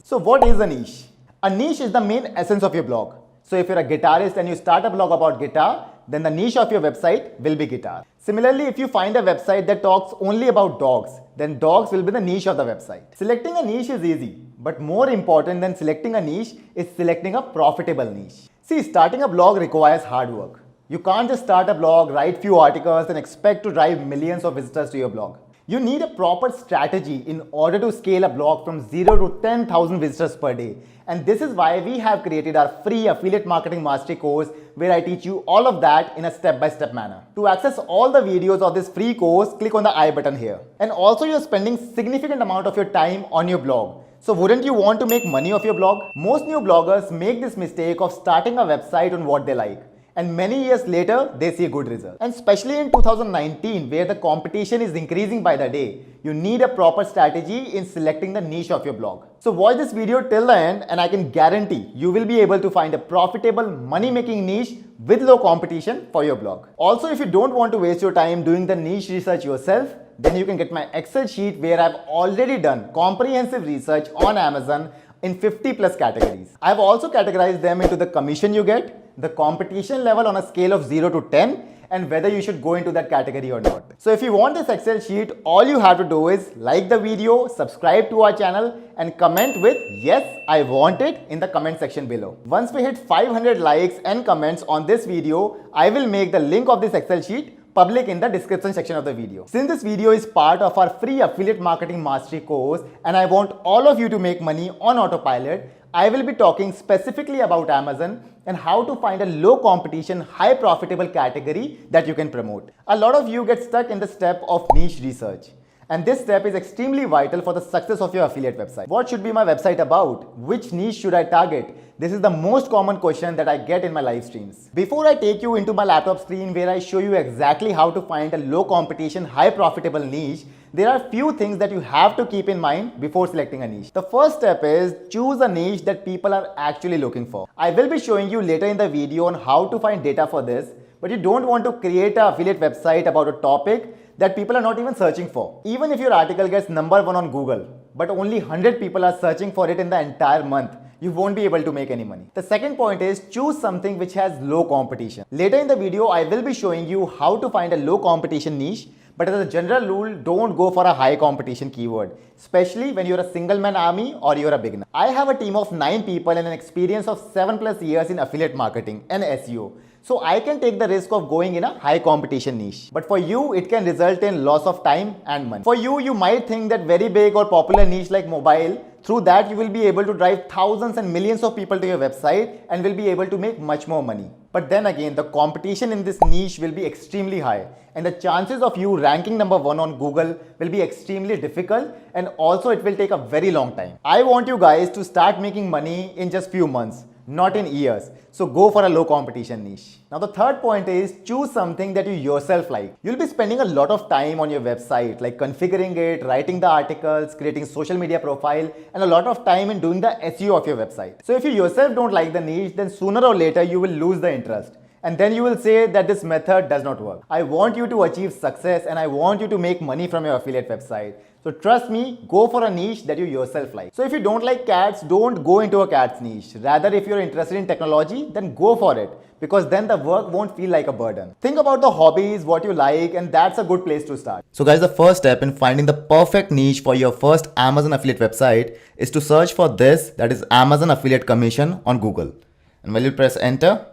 So what is a niche? A niche is the main essence of your blog. So if you're a guitarist and you start a blog about guitar, then the niche of your website will be guitar. Similarly, if you find a website that talks only about dogs, then dogs will be the niche of the website. Selecting a niche is easy, but more important than selecting a niche is selecting a profitable niche. See, starting a blog requires hard work. You can't just start a blog, write few articles and expect to drive millions of visitors to your blog. You need a proper strategy in order to scale a blog from 0 to 10,000 visitors per day. And this is why we have created our free affiliate marketing mastery course where I teach you all of that in a step-by-step manner. To access all the videos of this free course, click on the I button here. And also you're spending significant amount of your time on your blog. So wouldn't you want to make money off your blog? Most new bloggers make this mistake of starting a website on what they like. And many years later, they see a good result. And especially in 2019, where the competition is increasing by the day, you need a proper strategy in selecting the niche of your blog. So watch this video till the end and I can guarantee you will be able to find a profitable money-making niche with low competition for your blog. Also, if you don't want to waste your time doing the niche research yourself, then you can get my Excel sheet where I've already done comprehensive research on Amazon in 50 plus categories. I've also categorized them into the commission you get, the competition level on a scale of 0 to 10, and whether you should go into that category or not. So if you want this Excel sheet, all you have to do is like the video, subscribe to our channel, and comment with yes, I want it in the comment section below. Once we hit 500 likes and comments on this video, I will make the link of this Excel sheet public in the description section of the video. Since this video is part of our free affiliate marketing mastery course and I want all of you to make money on autopilot, I will be talking specifically about Amazon and how to find a low competition, high profitable category that you can promote. A lot of you get stuck in the step of niche research. And this step is extremely vital for the success of your affiliate website. What should be my website about? Which niche should I target? This is the most common question that I get in my live streams. Before I take you into my laptop screen where I show you exactly how to find a low competition, high profitable niche, there are few things that you have to keep in mind before selecting a niche. The first step is choose a niche that people are actually looking for. I will be showing you later in the video on how to find data for this, but you don't want to create an affiliate website about a topic that people are not even searching for. Even if your article gets number 1 on Google, but only 100 people are searching for it in the entire month, you won't be able to make any money. The second point is choose something which has low competition. Later in the video, I will be showing you how to find a low competition niche, but as a general rule, don't go for a high competition keyword, especially when you're a single man army or you're a beginner. I have a team of 9 people and an experience of 7+ years in affiliate marketing and SEO. So I can take the risk of going in a high competition niche. But for you, it can result in loss of time and money. For you, you might think that very big or popular niche like mobile, through that you will be able to drive thousands and millions of people to your website and will be able to make much more money. But then again, the competition in this niche will be extremely high and the chances of you ranking number 1 on Google will be extremely difficult, and also it will take a very long time. I want you guys to start making money in just few months, not in years. So go for a low competition niche. Now the third point is choose something that you yourself like. You'll be spending a lot of time on your website, like configuring it, writing the articles, creating social media profile, and a lot of time in doing the SEO of your website. So if you yourself don't like the niche, then sooner or later you will lose the interest. And then you will say that this method does not work. I want you to achieve success and I want you to make money from your affiliate website. So trust me, go for a niche that you yourself like. So if you don't like cats, don't go into a cats niche. Rather, if you're interested in technology, then go for it, because then the work won't feel like a burden. Think about the hobbies, what you like, and that's a good place to start. So guys, the first step in finding the perfect niche for your first Amazon affiliate website is to search for this, that is Amazon affiliate commission on Google. And when you press enter,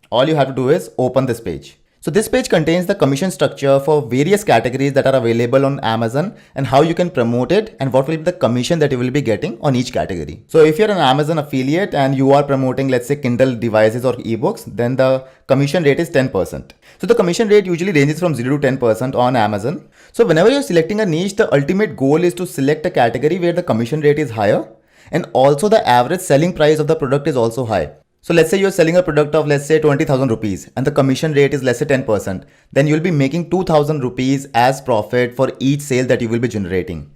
all you have to do is open this page. So this page contains the commission structure for various categories that are available on Amazon and how you can promote it and what will be the commission that you will be getting on each category. So if you're an Amazon affiliate and you are promoting, let's say, Kindle devices or ebooks, then the commission rate is 10%. So the commission rate usually ranges from 0 to 10% on Amazon. So whenever you're selecting a niche, the ultimate goal is to select a category where the commission rate is higher and also the average selling price of the product is also high. So let's say you're selling a product of, let's say, 20,000 rupees and the commission rate is, let's say, 10%. Then you'll be making 2,000 rupees as profit for each sale that you will be generating.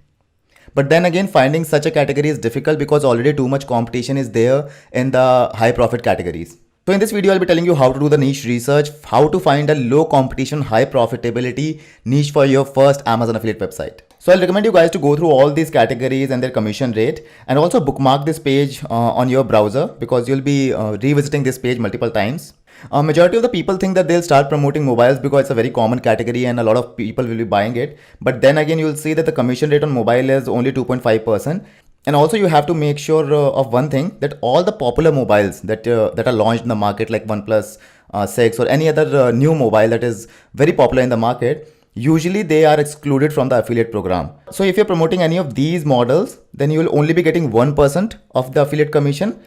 But then again, finding such a category is difficult because already too much competition is there in the high profit categories. So in this video, I'll be telling you how to do the niche research, how to find a low competition, high profitability niche for your first Amazon affiliate website. So I'll recommend you guys to go through all these categories and their commission rate, and also bookmark this page on your browser, because you'll be revisiting this page multiple times. Majority of the people think that they'll start promoting mobiles because it's a very common category and a lot of people will be buying it. But then again, you'll see that the commission rate on mobile is only 2.5%. And also you have to make sure of one thing, that all the popular mobiles that are launched in the market, like OnePlus 6 or any other new mobile that is very popular in the market, usually they are excluded from the affiliate program. So if you're promoting any of these models, then you will only be getting 1% of the affiliate commission,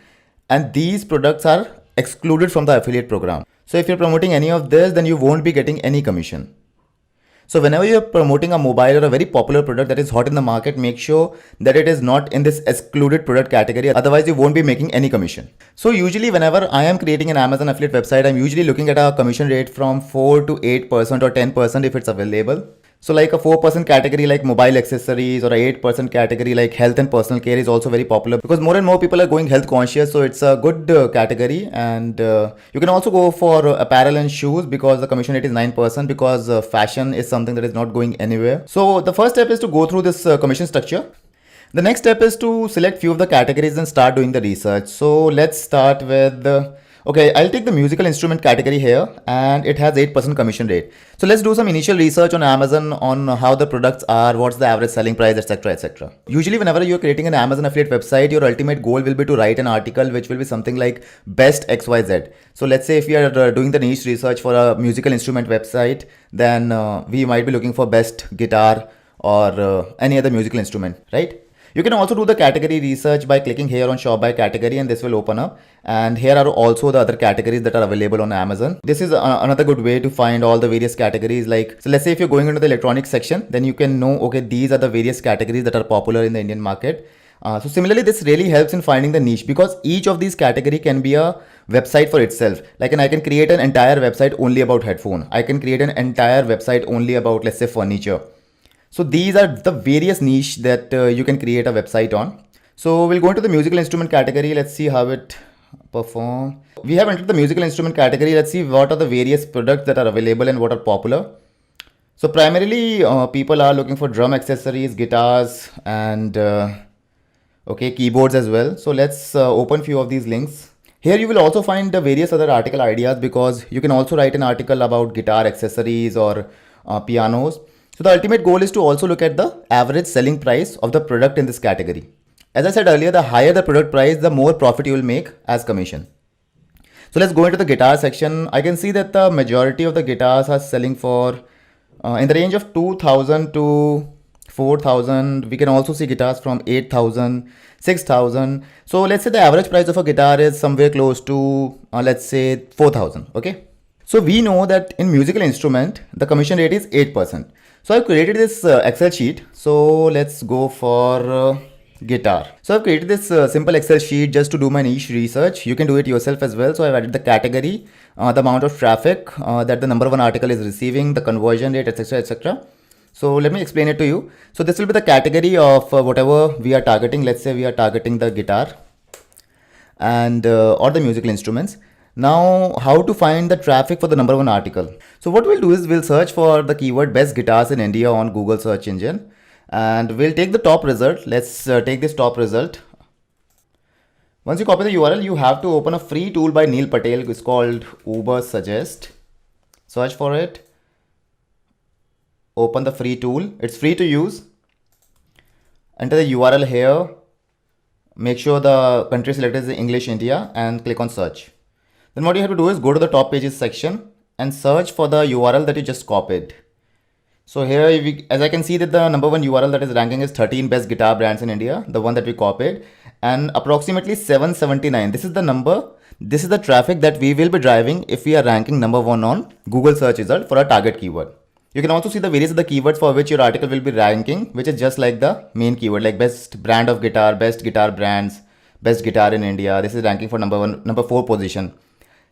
and these products are excluded from the affiliate program. So if you're promoting any of this, then you won't be getting any commission. So whenever you're promoting a mobile or a very popular product that is hot in the market, make sure that it is not in this excluded product category. Otherwise, you won't be making any commission. So usually whenever I am creating an Amazon affiliate website, I'm usually looking at a commission rate from 4 to 8% or 10% if it's available. So like a 4% category like mobile accessories, or a 8% category like health and personal care is also very popular, because more and more people are going health conscious. So it's a good category. And you can also go for apparel and shoes, because the commission rate is 9%, because fashion is something that is not going anywhere. So the first step is to go through this commission structure. The next step is to select few of the categories and start doing the research. So let's start with okay, I'll take the musical instrument category here, and it has 8% commission rate. So let's do some initial research on Amazon on how the products are, what's the average selling price, etc, etc. Usually whenever you're creating an Amazon affiliate website, your ultimate goal will be to write an article which will be something like best XYZ. So let's say if you are doing the niche research for a musical instrument website, then we might be looking for best guitar or any other musical instrument, right? You can also do the category research by clicking here on shop by category, and this will open up. And here are also the other categories that are available on Amazon. This is another good way to find all the various categories. Like, so let's say if you're going into the electronics section, then you can know, okay, these are the various categories that are popular in the Indian market. So similarly, this really helps in finding the niche, because each of these category can be a website for itself. Like, and I can create an entire website only about headphone. I can create an entire website only about, let's say, furniture. So these are the various niche that you can create a website on. So we'll go into the musical instrument category. Let's see how it perform. We have entered the musical instrument category. Let's see what are the various products that are available and what are popular. So primarily people are looking for drum accessories, guitars, and okay, keyboards as well. So let's open few of these links. Here you will also find the various other article ideas, because you can also write an article about guitar accessories or pianos. So the ultimate goal is to also look at the average selling price of the product in this category. As I said earlier, the higher the product price, the more profit you will make as commission. So let's go into the guitar section. I can see that the majority of the guitars are selling for in the range of 2,000 to 4,000. We can also see guitars from 8,000, 6,000. So let's say the average price of a guitar is somewhere close to let's say 4,000. Okay. So we know that in musical instrument, the commission rate is 8%. So I've created this Excel sheet. So let's go for guitar. So I've created this simple Excel sheet just to do my niche research. You can do it yourself as well. So I've added the category, the amount of traffic that the number one article is receiving, the conversion rate, etc, etc. So let me explain it to you. So this will be the category of whatever we are targeting. Let's say we are targeting the guitar and or the musical instruments. Now, how to find the traffic for the number one article? So what we'll do is we'll search for the keyword best guitars in India on Google search engine, and we'll take the top result. Let's take this top result. Once you copy the URL, you have to open a free tool by Neil Patel. It's called Ubersuggest. Search for it. Open the free tool. It's free to use. Enter the URL here. Make sure the country selected is English India and click on search. Then what you have to do is go to the top pages section and search for the URL that you just copied. So here, as I can see that the number one URL that is ranking is 13 best guitar brands in India, the one that we copied, and approximately 779. This is the number. This is the traffic that we will be driving if we are ranking number one on Google search result for a target keyword. You can also see the various other keywords for which your article will be ranking, which is just like the main keyword, like best brand of guitar, best guitar brands, best guitar in India. This is ranking for number 4 position.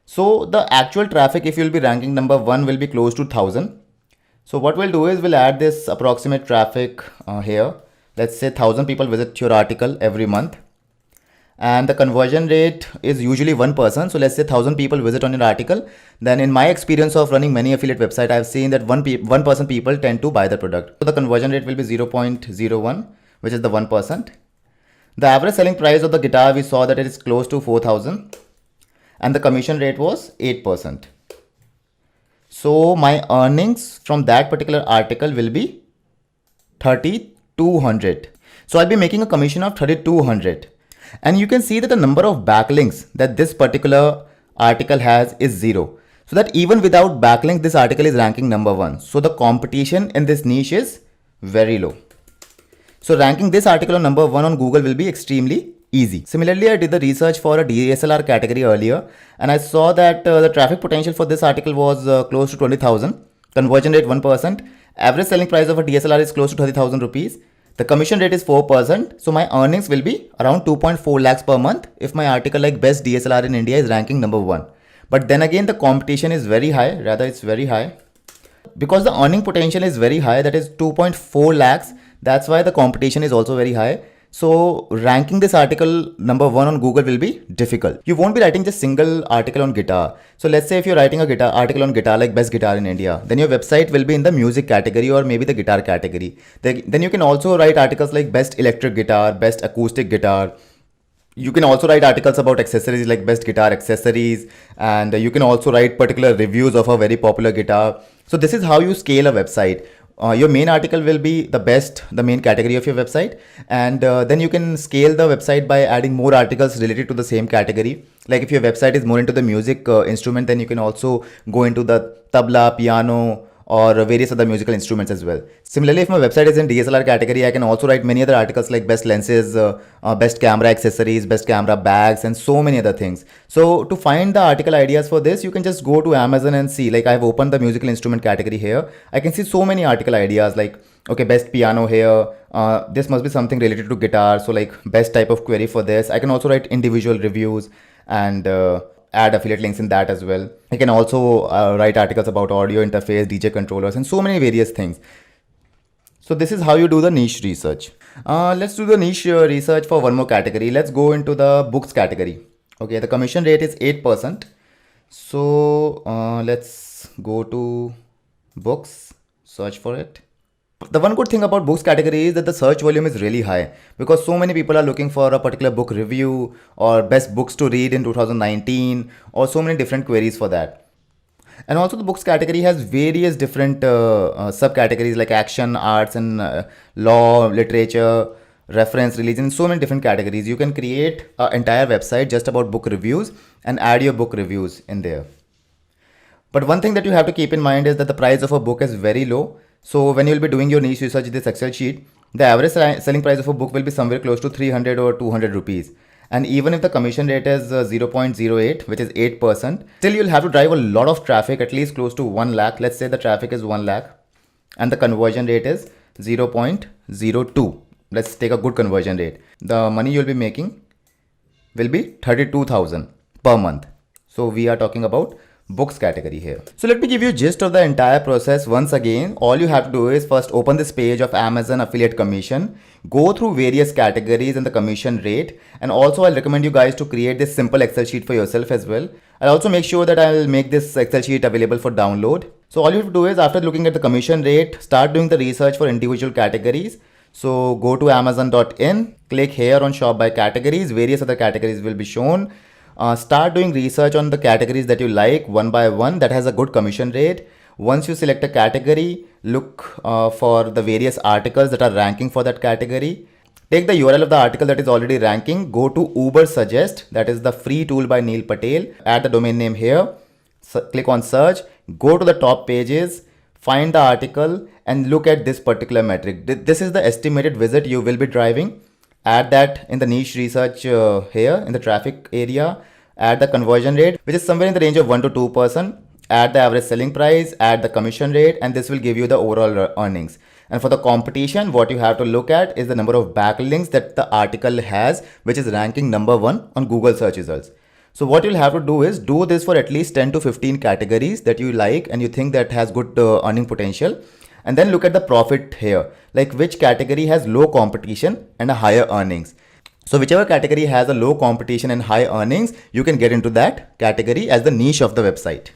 So the actual traffic, if you'll be ranking number 1, will be close to 1,000. So what we'll do is we'll add this approximate traffic here. Let's say 1,000 people visit your article every month. and the conversion rate is usually 1%. So let's say 1,000 people visit on your article. Then in my experience of running many affiliate websites, I've seen that 1% people tend to buy the product. So the conversion rate will be 0.01, which is the 1%. The average selling price of the guitar, we saw that it is close to 4,000 and the commission rate was 8%. So my earnings from that particular article will be 3,200. So I'll be making a commission of 3,200. And you can see that the number of backlinks that this particular article has is 0. So that even without backlinks, this article is ranking number 1. So the competition in this niche is very low. So ranking this article on number 1 on Google will be extremely easy. Similarly, I did the research for a DSLR category earlier and I saw that the traffic potential for this article was close to 20,000. Conversion rate 1%. Average selling price of a DSLR is close to 30,000 rupees. The commission rate is 4%. So my earnings will be around 2.4 lakhs per month if my article like best DSLR in India is ranking number 1. But then again, the competition is very high. Rather, it's very high. Because the earning potential is very high, that is 2.4 lakhs. That's why the competition is also very high. So ranking this article number 1 on Google will be difficult. You won't be writing just single article on guitar. So let's say if you're writing a guitar article on guitar like best guitar in India, then your website will be in the music category or maybe the guitar category. Then you can also write articles like best electric guitar, best acoustic guitar. You can also write articles about accessories like best guitar accessories, and you can also write particular reviews of a very popular guitar. So this is how you scale a website. Your main article will be the main category of your website, and then you can scale the website by adding more articles related to the same category. Like if your website is more into the music instrument, then you can also go into the tabla, piano, or various other musical instruments as well. Similarly, if my website is in DSLR category, I can also write many other articles like best lenses, best camera accessories, best camera bags, and so many other things. So to find the article ideas for this, you can just go to Amazon and see, like I've opened the musical instrument category here. I can see so many article ideas like, okay, best piano here. This must be something related to guitar. So like best type of query for this. I can also write individual reviews and add affiliate links in that as well. I can also write articles about audio interface, DJ controllers, and so many various things. So this is how you do the niche research. Let's do the niche research for one more category. Let's go into the books category. Okay, the commission rate is 8%. So let's go to books, search for it. The one good thing about books category is that the search volume is really high because so many people are looking for a particular book review or best books to read in 2019 or so many different queries for that. And also the books category has various different subcategories like action, arts, and law, literature, reference, religion, so many different categories. You can create an entire website just about book reviews and add your book reviews in there. But one thing that you have to keep in mind is that the price of a book is very low. So when you'll be doing your niche research in this Excel sheet, the average selling price of a book will be somewhere close to 300 or 200 rupees. And even if the commission rate is 0.08, which is 8%, still you'll have to drive a lot of traffic, at least close to 1 lakh. Let's say the traffic is 1 lakh and the conversion rate is 0.02. Let's take a good conversion rate. The money you'll be making will be 32,000 per month. So we are talking about books category here. So let me give you a gist of the entire process once again. All you have to do is first open this page of Amazon affiliate commission, go through various categories and the commission rate, and also I'll recommend you guys to create this simple Excel sheet for yourself as well. I'll also make sure that I'll make this Excel sheet available for download. So all you have to do is after looking at the commission rate, start doing the research for individual categories. So go to amazon.in, click here on shop by categories, various other categories will be shown. Start doing research on the categories that you like one by one that has a good commission rate. Once you select a category, look for the various articles that are ranking for that category. Take the URL of the article that is already ranking, go to Ubersuggest, that is the free tool by Neil Patel. Add the domain name here, click on search, go to the top pages, find the article and look at this particular metric. This is the estimated visit you will be driving. Add that in the niche research here in the traffic area. Add the conversion rate, which is somewhere in the range of 1 to 2%. Add the average selling price, add the commission rate, and this will give you the overall earnings. And for the competition, what you have to look at is the number of backlinks that the article has, which is ranking number 1 on Google search results. So what you'll have to do is do this for at least 10 to 15 categories that you like and you think that has good earning potential. And then look at the profit here, like which category has low competition and a higher earnings. So whichever category has a low competition and high earnings, you can get into that category as the niche of the website.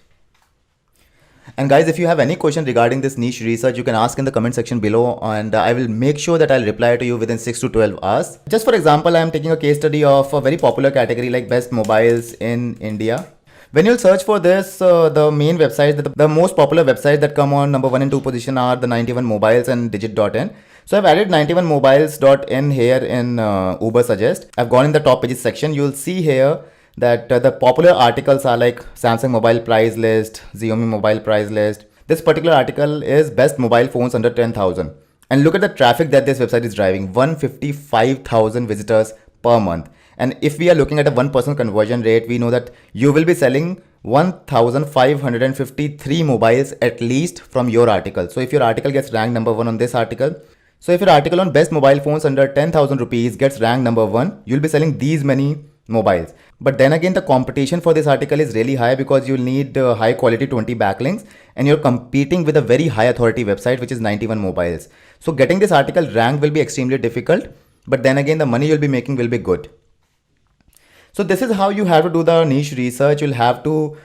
And guys, if you have any question regarding this niche research, you can ask in the comment section below, and I will make sure that I'll reply to you within 6 to 12 hours. Just for example, I am taking a case study of a very popular category like best mobiles in India. When you'll search for this, the main websites, the most popular websites that come on number 1 and 2 position are the 91 Mobiles and Digit.in. So I've added 91mobiles.in here in Uber Suggest. I've gone in the top pages section. You'll see here that the popular articles are like Samsung mobile price list, Xiaomi mobile price list. This particular article is best mobile phones under 10,000. And look at the traffic that this website is driving, 155,000 visitors per month. And if we are looking at a 1% conversion rate, we know that you will be selling 1,553 mobiles at least from your article. So if your article gets ranked number 1 on this article, so if your article on best mobile phones under 10,000 rupees gets ranked number 1, you'll be selling these many mobiles. But then again, the competition for this article is really high because you'll need high quality 20 backlinks, and you're competing with a very high authority website, which is 91 mobiles. So getting this article ranked will be extremely difficult, but then again, the money you'll be making will be good. So this is how you have to do the niche research. You'll have to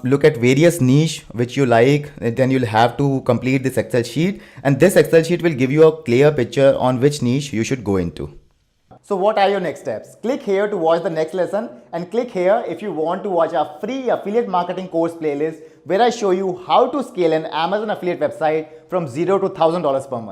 look at various niche which you like. Then you'll have to complete this Excel sheet, and this Excel sheet will give you a clear picture on which niche you should go into. So what are your next steps? Click here to watch the next lesson, and click here if you want to watch our free affiliate marketing course playlist where I show you how to scale an Amazon affiliate website from $0 to $1,000 per month.